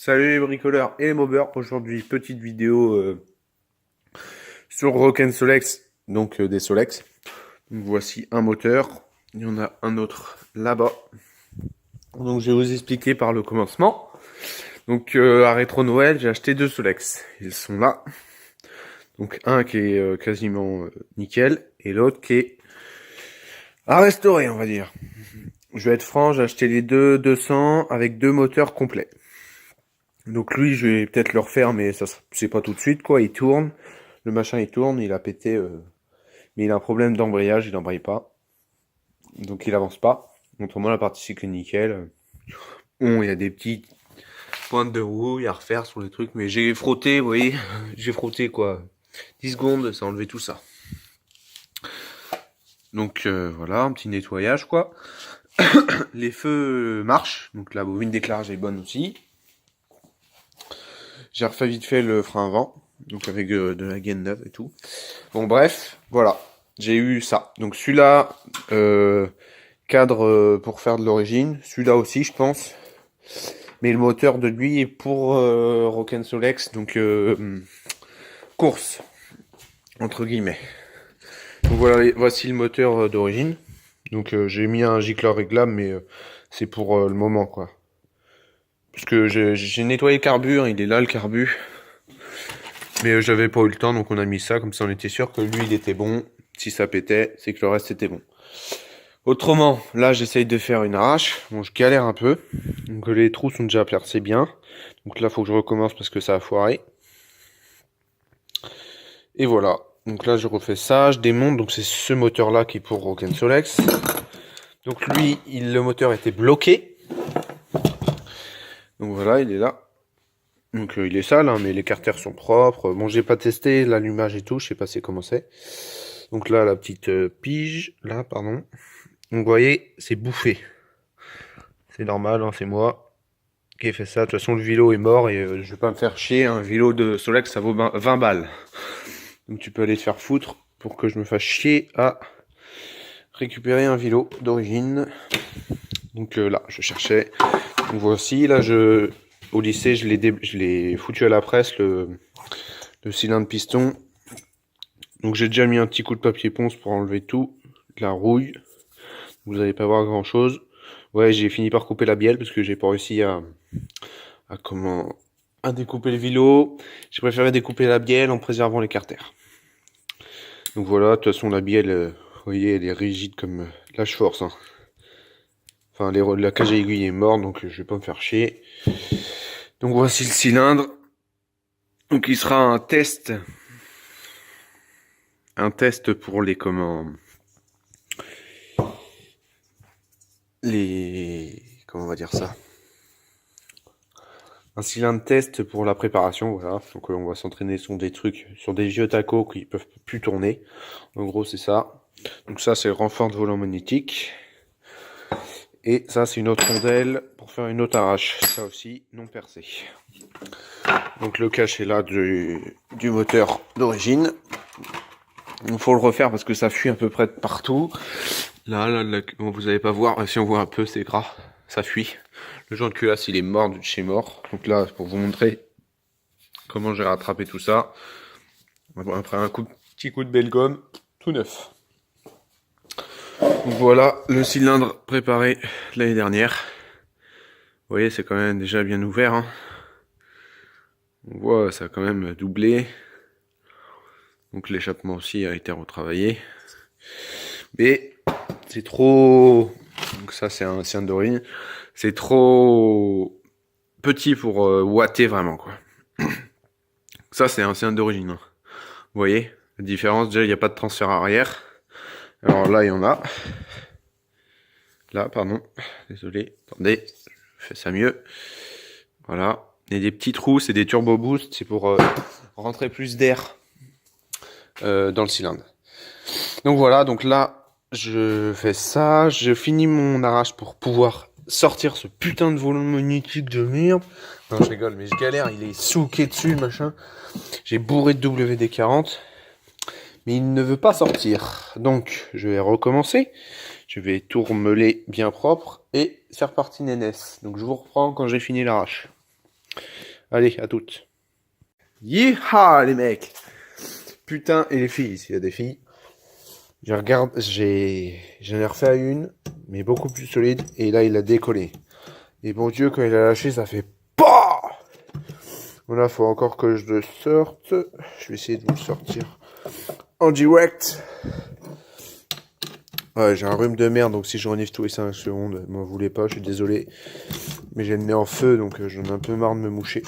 Salut les bricoleurs et les mobeurs, aujourd'hui petite vidéo sur Rock Solex, donc des Solex. Donc, voici un moteur, il y en a un autre là-bas. Donc je vais vous expliquer par le commencement. Donc à Rétro Noël, j'ai acheté deux Solex, ils sont là. Donc un qui est quasiment nickel et l'autre qui est à restaurer on va dire. Je vais être franc, j'ai acheté les deux 200 avec deux moteurs complets. Donc lui, je vais peut-être le refaire, mais ça c'est pas tout de suite, quoi. Il tourne, le machin il tourne, il a pété, mais il a un problème d'embrayage, il n'embraye pas. Donc il avance pas. Autrement, la partie cycle est nickel. Bon, il y a des petites pointes de rouille à refaire sur les trucs, mais j'ai frotté, vous voyez, j'ai frotté quoi. 10 secondes, ça a enlevé tout ça. Donc voilà, un petit nettoyage quoi. Les feux marchent, donc la bobine d'éclairage est bonne aussi. J'ai refait vite fait le frein avant, donc avec de la gaine neuve et tout. Bon bref, voilà, j'ai eu ça. Donc celui-là, cadre pour faire de l'origine. Celui-là aussi, je pense. Mais le moteur de lui est pour Rock Solex, donc course, entre guillemets. Donc voilà, voici le moteur d'origine. Donc j'ai mis un gicleur réglable, mais c'est pour le moment, quoi. Parce que j'ai nettoyé le carbu, hein, il est là le carbu. Mais j'avais pas eu le temps, donc on a mis ça, comme ça on était sûr que lui il était bon. Si ça pétait, c'est que le reste était bon. Autrement, là j'essaye de faire une arrache. Bon, je galère un peu. Donc les trous sont déjà percés bien. Donc là faut que je recommence parce que ça a foiré. Et voilà. Donc là je refais ça, je démonte. Donc c'est ce moteur là qui est pour Rock Solex. Donc lui, le moteur était bloqué. Donc voilà, il est là. Donc il est sale, hein, mais les carters sont propres. Bon, j'ai pas testé l'allumage et tout, je sais pas comment c'est. Donc là, la petite pige, là, pardon. Donc vous voyez, c'est bouffé. C'est normal, hein, c'est moi qui ai fait ça. De toute façon, le vélo est mort et je vais pas me faire chier. Un vélo de Solex, ça vaut 20 balles. Donc tu peux aller te faire foutre pour que je me fasse chier à récupérer un vélo d'origine. Donc là, je cherchais. Donc voici, là, au lycée, je l'ai foutu à la presse, le cylindre piston. Donc j'ai déjà mis un petit coup de papier ponce pour enlever tout, de la rouille. Vous n'allez pas voir grand chose. Ouais, j'ai fini par couper la bielle parce que j'ai pas réussi à découper le vélo. J'ai préféré découper la bielle en préservant les carters. Donc voilà, de toute façon la bielle, vous voyez, elle est rigide comme lâche-force. Hein. Enfin, la cage à aiguille est morte, donc je vais pas me faire chier. Donc voici le cylindre. Donc il sera un test pour comment on va dire ça, un cylindre test pour la préparation, voilà. Donc on va s'entraîner sur des trucs, sur des vieux tacos qui peuvent plus tourner. En gros c'est ça. Donc ça c'est le renfort de volant magnétique. Et ça c'est une autre rondelle pour faire une autre arrache. Ça aussi non percé. Donc le cache est là du moteur d'origine. Il faut le refaire parce que ça fuit à peu près de partout. Là, bon, vous allez pas voir, si on voit un peu, c'est gras, ça fuit. Le joint de culasse, il est mort de chez mort. Donc là, pour vous montrer comment j'ai rattrapé tout ça. Après un petit coup de belle gomme, tout neuf. Donc voilà, le cylindre préparé l'année dernière. Vous voyez, c'est quand même déjà bien ouvert. Hein. On voit, ça a quand même doublé. Donc l'échappement aussi a été retravaillé. Mais c'est trop... Donc ça c'est un d'origine. C'est trop petit pour ouatter vraiment quoi. Ça c'est un cylindre d'origine. Hein. Vous voyez la différence, déjà il n'y a pas de transfert arrière. Alors là il y en a. Là pardon. Désolé. Attendez. Je fais ça mieux. Voilà. Il y a des petits trous, c'est des turbo boost. C'est pour rentrer plus d'air dans le cylindre. Donc voilà, donc là je fais ça, je finis mon arrache pour pouvoir sortir ce putain de volant magnétique de merde. Non, je rigole, mais je galère, il est souqué dessus, machin. J'ai bourré de WD-40, mais il ne veut pas sortir. Donc, je vais recommencer. Je vais tout remeler bien propre et faire partie Nénès. Donc, je vous reprends quand j'ai fini l'arrache. Allez, à toutes. Yeeha les mecs. Putain, et les filles, s'il y a des filles. J'en ai refait une, mais beaucoup plus solide, et là il a décollé. Et bon Dieu, quand il a lâché, ça fait PAH. Voilà, faut encore que je le sorte. Je vais essayer de vous le sortir en direct. Ouais, j'ai un rhume de merde, donc si je renifle tous les 5 secondes, m'en voulez pas, je suis désolé. Mais j'ai le nez en feu, donc j'en ai un peu marre de me moucher.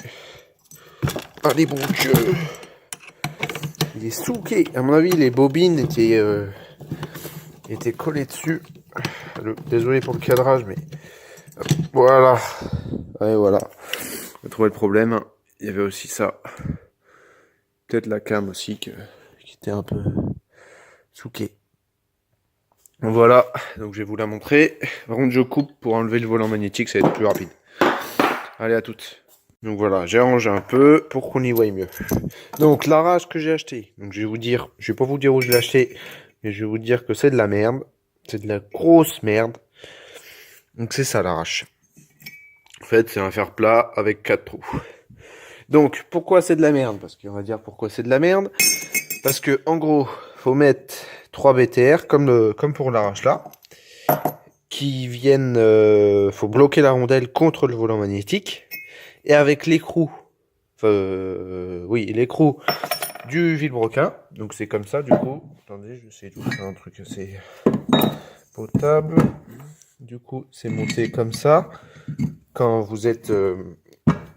Allez, bon Dieu. Il est souqué. À mon avis, les bobines étaient collées dessus. Désolé pour le cadrage, mais voilà. Ouais, voilà. On a trouvé le problème. Il y avait aussi ça. Peut-être la cam aussi qui était un peu souquée. Voilà, donc je vais vous la montrer. Par contre, je coupe pour enlever le volant magnétique, ça va être plus rapide. Allez, à toutes. Donc voilà, j'ai rangé un peu pour qu'on y voie mieux. Donc, l'arrache que j'ai acheté. Donc, je vais pas vous dire où je l'ai acheté, mais je vais vous dire que c'est de la merde. C'est de la grosse merde. Donc, c'est ça l'arrache. En fait, c'est un fer plat avec 4 trous. Donc, pourquoi c'est de la merde? Parce qu'on va dire pourquoi c'est de la merde. Parce que, en gros, faut mettre 3 BTR, comme pour l'arrache là, qui viennent, faut bloquer la rondelle contre le volant magnétique, et avec l'écrou, l'écrou du vilebrequin, donc c'est comme ça, du coup, attendez, je vais essayer de vous faire un truc assez potable, du coup, c'est monté comme ça, quand vous êtes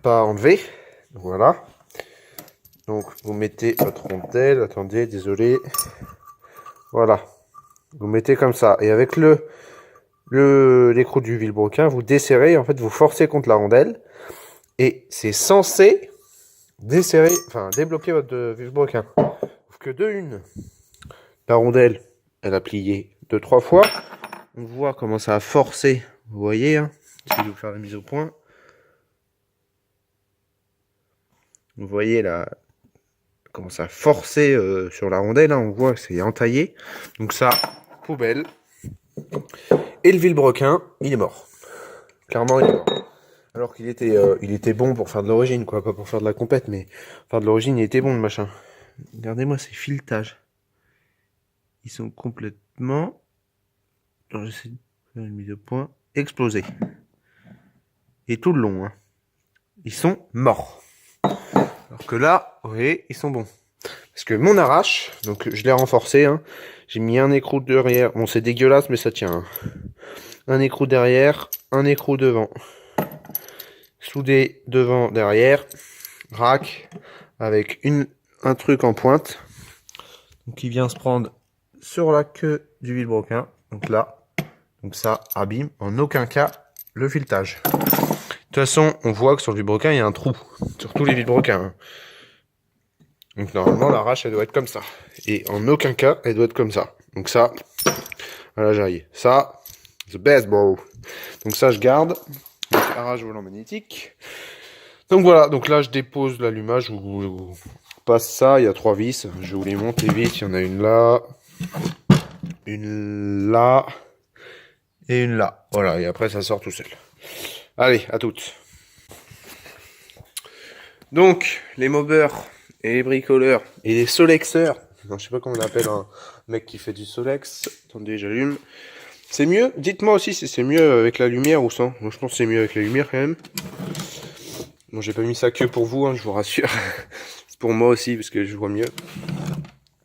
pas enlevé, voilà, donc vous mettez votre rondelle, attendez, désolé, voilà, vous mettez comme ça, et avec l'écrou du vilebrequin, vous desserrez, en fait, vous forcez contre la rondelle, et c'est censé débloquer votre vilebrequin. Sauf que de une, la rondelle, elle a plié 2-3 fois. On voit comment ça a forcé, vous voyez, hein, je vais vous faire la mise au point. Vous voyez là, comment ça a forcé sur la rondelle, hein, on voit que c'est entaillé. Donc ça, poubelle. Et le vilebrequin, il est mort. Clairement, il est mort. Alors qu'il était bon pour faire de l'origine, quoi, pas pour faire de la compète, mais faire de l'origine, il était bon le machin. Regardez-moi ces filetages. Ils sont complètement, alors j'essaie de faire une mise au point, explosés. Et tout le long, hein. Ils sont morts. Alors que là, vous voyez, ils sont bons. Parce que mon arrache, donc je l'ai renforcé, hein. J'ai mis un écrou derrière. Bon, c'est dégueulasse, mais ça tient. Hein. Un écrou derrière, un écrou devant. Soudé devant, derrière. Rack. Avec un truc en pointe. Donc, qui vient se prendre sur la queue du vilebrequin. Donc là. Donc ça abîme en aucun cas le filetage. De toute façon, on voit que sur le vilebrequin, il y a un trou. Sur tous les vilebrequins. Hein. Donc normalement, l'arrache, elle doit être comme ça. Et en aucun cas, elle doit être comme ça. Donc ça, voilà, j'arrive. Ça, the best, bro. Donc ça, je garde. Donc, arrache volant magnétique. Donc voilà, donc là, je dépose l'allumage. Je vous passe ça. Il y a 3 vis. Je vais vous les monter vite. Il y en a une là. Une là. Et une là. Voilà, et après, ça sort tout seul. Allez, à toutes. Donc, les mobeurs et les bricoleurs et les solexeurs. Non, je sais pas comment on appelle un mec qui fait du solex. Attendez, j'allume. C'est mieux. Dites-moi aussi si c'est mieux avec la lumière ou sans. Moi, je pense que c'est mieux avec la lumière quand même. Bon, j'ai pas mis ça que pour vous, hein, je vous rassure. C'est pour moi aussi parce que je vois mieux.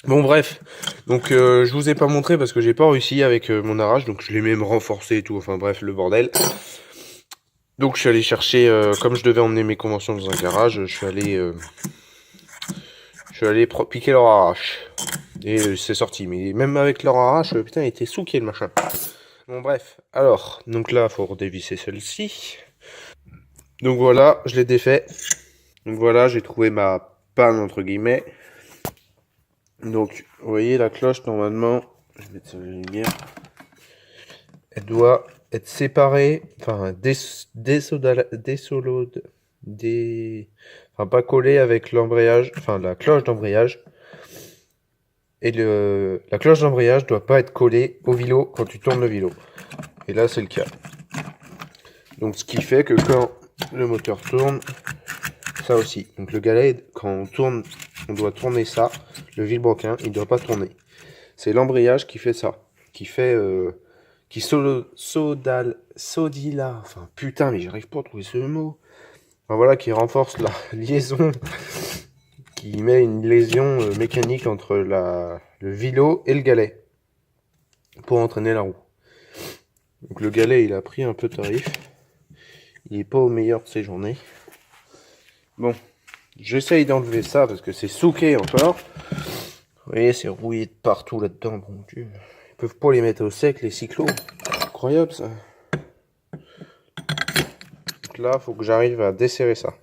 Bon, bref. Donc, je vous ai pas montré parce que j'ai pas réussi avec mon arrache. Donc, je l'ai même renforcé et tout. Enfin, bref, le bordel. Donc, je suis allé chercher, comme je devais emmener mes conventions dans un garage, je suis allé piquer leur arrache. Et c'est sorti. Mais même avec leur arrache, putain, il était souqué le machin. Bon, bref. Alors, donc là, il faut redévisser celle-ci. Donc voilà, je l'ai défait. Donc voilà, j'ai trouvé ma panne, entre guillemets. Donc, vous voyez, la cloche, normalement, je vais mettre sur la lumière. Elle doit être séparée, enfin, enfin, pas collée avec l'embrayage, enfin, la cloche d'embrayage. Et la cloche d'embrayage doit pas être collée au vélo quand tu tournes le vélo. Et là, c'est le cas. Donc, ce qui fait que quand le moteur tourne, ça aussi. Donc le galet, quand on tourne, on doit tourner ça. Le vilebrequin, il ne doit pas tourner. C'est l'embrayage qui fait ça. Qui fait... sodila... Enfin, putain, mais j'arrive pas à trouver ce mot. Enfin, voilà, qui renforce la liaison... qui met une liaison mécanique entre le vilo et le galet. Pour entraîner la roue. Donc le galet, il a pris un peu de tarif. Il est pas au meilleur de ses journées. Bon, j'essaye d'enlever ça parce que c'est souqué encore. Vous voyez, c'est rouillé de partout là-dedans. Bon Dieu. Ils peuvent pas les mettre au sec, les cyclos. Incroyable ça. Donc là, faut que j'arrive à desserrer ça.